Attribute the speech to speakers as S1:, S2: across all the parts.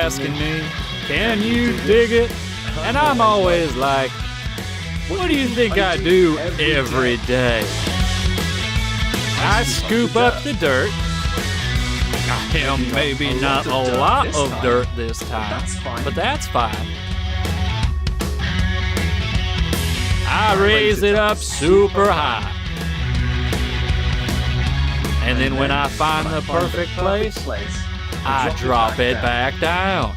S1: asking me, can you dig it? And I'm always like, what do you think I do every day? I scoop up the dirt. I am maybe not a lot of dirt this time, but that's fine. I raise it up super high. And then when I find the perfect place, I drop it back down.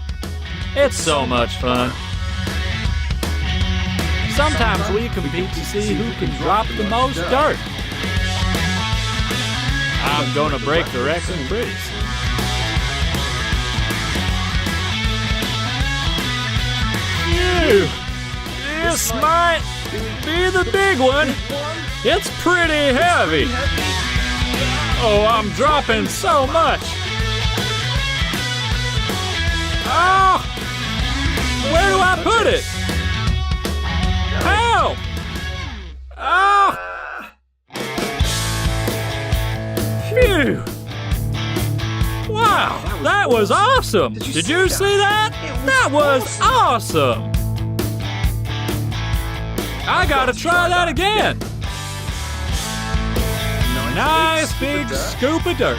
S1: It's so much fun. Sometimes we compete to see who can drop the most dirt. I'm gonna break the record pretty soon. Phew! This might be the big one. It's pretty heavy. Oh, I'm dropping so much. Oh! Where do I put it? Help! Oh! Phew! Wow, that was awesome! Did you see that? That was awesome! I gotta try that again! Nice big scoop of dirt.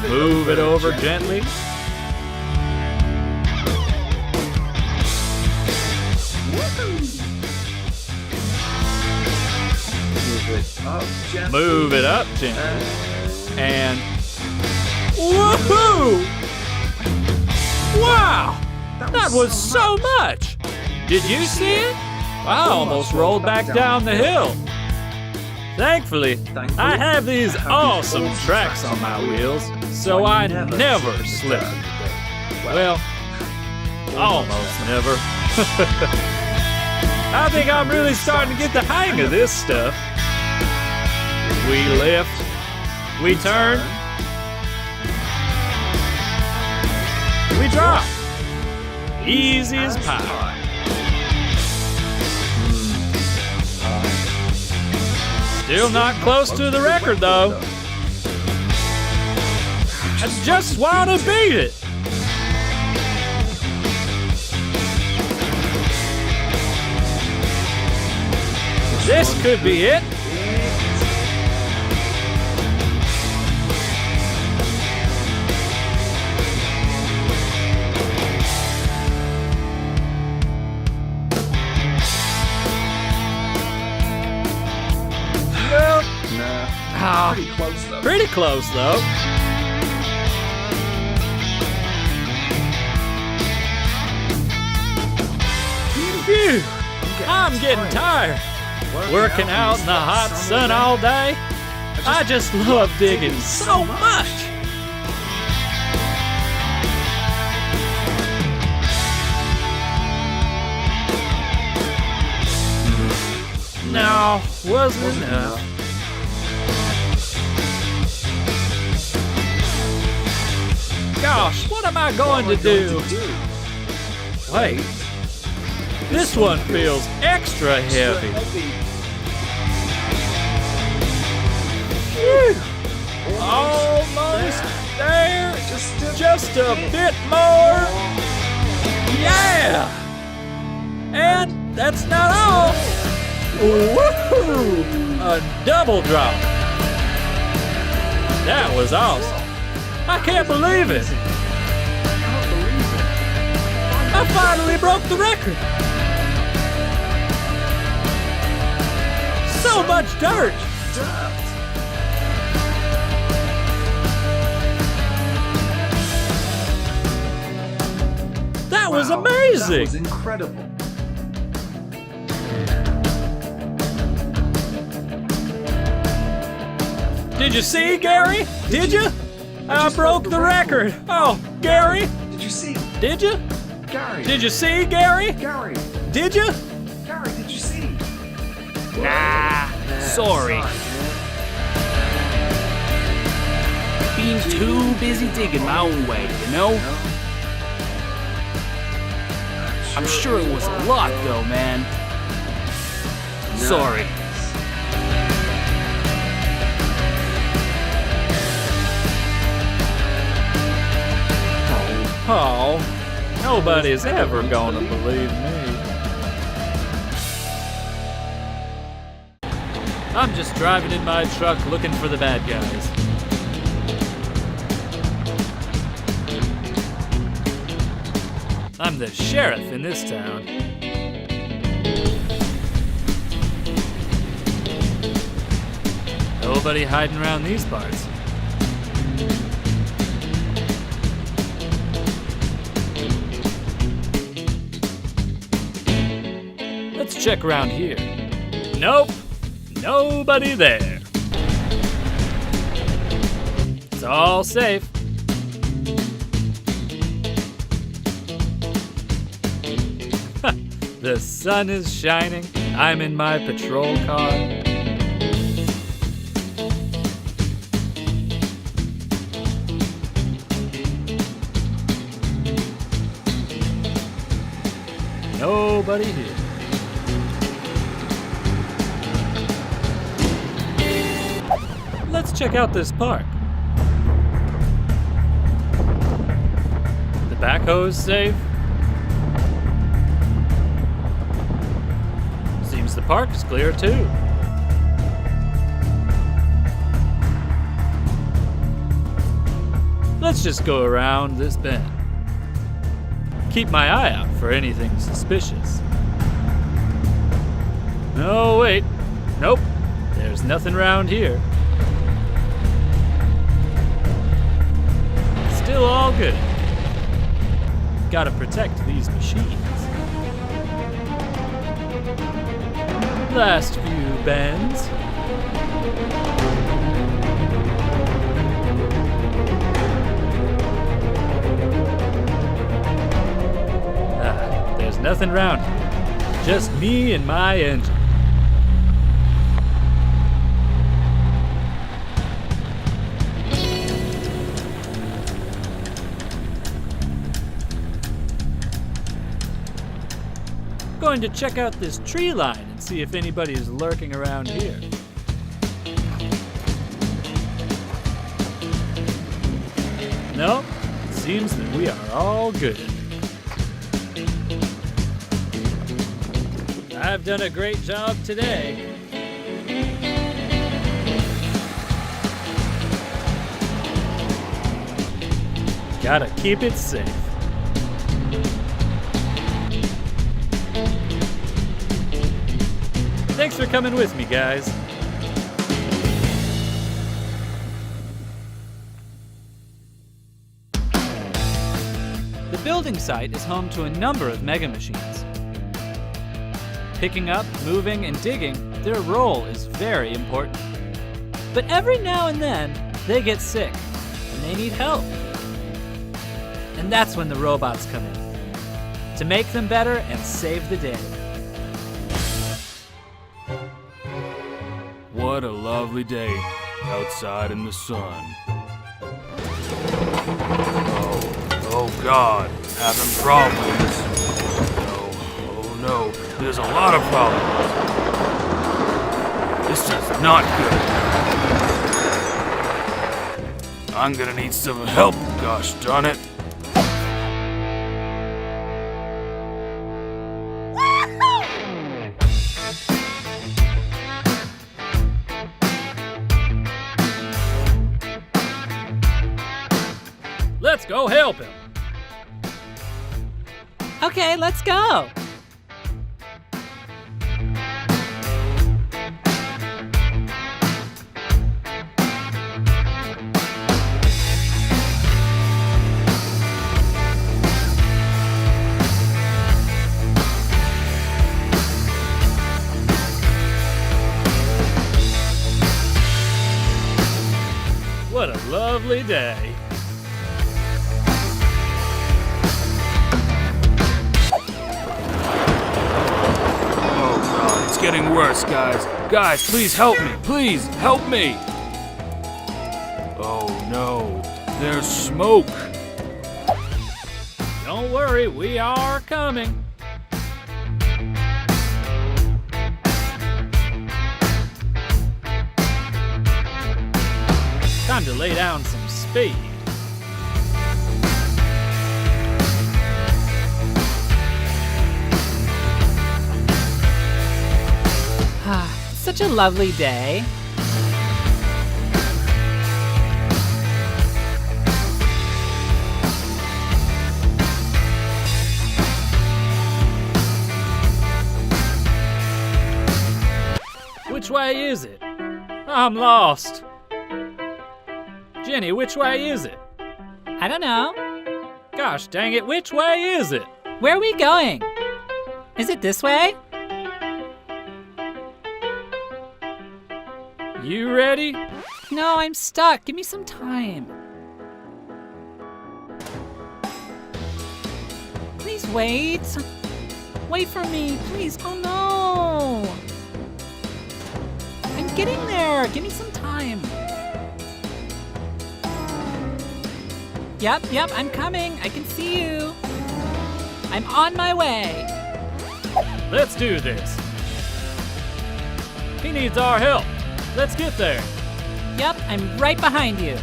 S1: Move it over gently. Move it up gently. And woohoo! Wow! That was so much! Did you see it? I almost rolled back down the hill. Thankfully, I have these awesome tracks on my wheels, so I never slip. Well, almost never. I think I'm really starting to get the hang of this stuff. We lift, we turn, we drop. Easy as pie. Still not close to the record, though. I just want to beat it. This could be it.
S2: Pretty close, though.
S1: Pretty close, though. Phew! I'm getting tired. Working out in the hot sun all day. I just love digging so much. No, wasn't enough. Gosh, what am I going to do? Wait, this one feels extra heavy. Phew. Almost there, just a bit more. Yeah! And that's not all. Woohoo! A double drop. That was awesome. I can't believe it. I finally broke the record. So much dirt. That was amazing.
S2: That was incredible.
S1: Did you see, Gary? Did you? I broke the record. Oh, Gary.
S2: Did you see?
S1: Did you?
S2: Gary.
S1: Did you see, Gary?
S2: Gary.
S1: Did you?
S2: Gary, did you see?
S1: Nah, sorry.
S3: Being too busy digging my own way, you know? I'm sure it was a lot, though, man. Sorry.
S1: Nobody's ever gonna believe me. I'm just driving in my truck looking for the bad guys. I'm the sheriff in this town. Nobody hiding around these parts. Let's check around here. Nope, nobody there. It's all safe. The sun is shining. I'm in my patrol car. Nobody here. Let's check out this park. The backhoe's safe. Seems the park is clear too. Let's just go around this bend. Keep my eye out for anything suspicious. No, wait. Nope. There's nothing around here. Still all good. Gotta protect these machines. Last few bends. There's nothing around here. Just me and my engine. Going to check out this tree line and see if anybody's lurking around here. Nope, it seems that we are all good. I've done a great job today. Gotta keep it safe. Thanks for coming with me, guys. The building site is home to a number of mega machines. Picking up, moving, and digging, their role is very important. But every now and then, they get sick, and they need help. And that's when the robots come in, to make them better and save the day.
S4: What a lovely day outside in the sun. Oh God, having problems. Oh no, there's a lot of problems. This is not good. I'm gonna need some help, gosh darn it.
S1: Let's go help him.
S5: Okay, let's go.
S1: What a lovely day.
S4: It's getting worse, guys. Guys, please help me. Please help me. Oh no, there's smoke.
S1: Don't worry, we are coming. Time to lay down some speed.
S5: such a lovely day.
S1: Which way is it? I'm lost. Jenny, which way is it?
S5: I don't know.
S1: Gosh dang it, which way is it?
S5: Where are we going? Is it this way?
S1: You ready?
S5: No, I'm stuck. Give me some time. Please wait. Wait for me, please. Oh no. I'm getting there. Give me some time. Yep, I'm coming. I can see you. I'm on my way.
S1: Let's do this. He needs our help. Let's get there.
S5: Yep, I'm right behind you.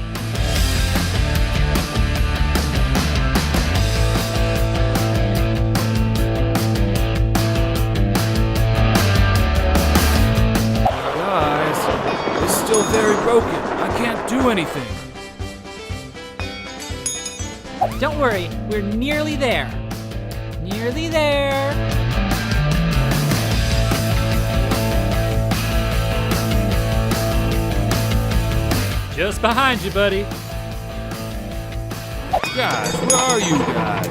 S4: Guys, it's still very broken. I can't do anything.
S5: Don't worry, we're nearly there. Nearly there.
S1: Just behind you, buddy.
S4: Guys, where are you guys?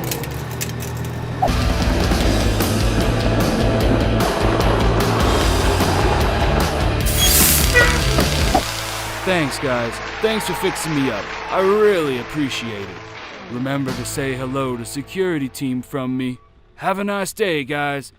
S4: Thanks, guys. Thanks for fixing me up. I really appreciate it. Remember to say hello to security team from me. Have a nice day, guys.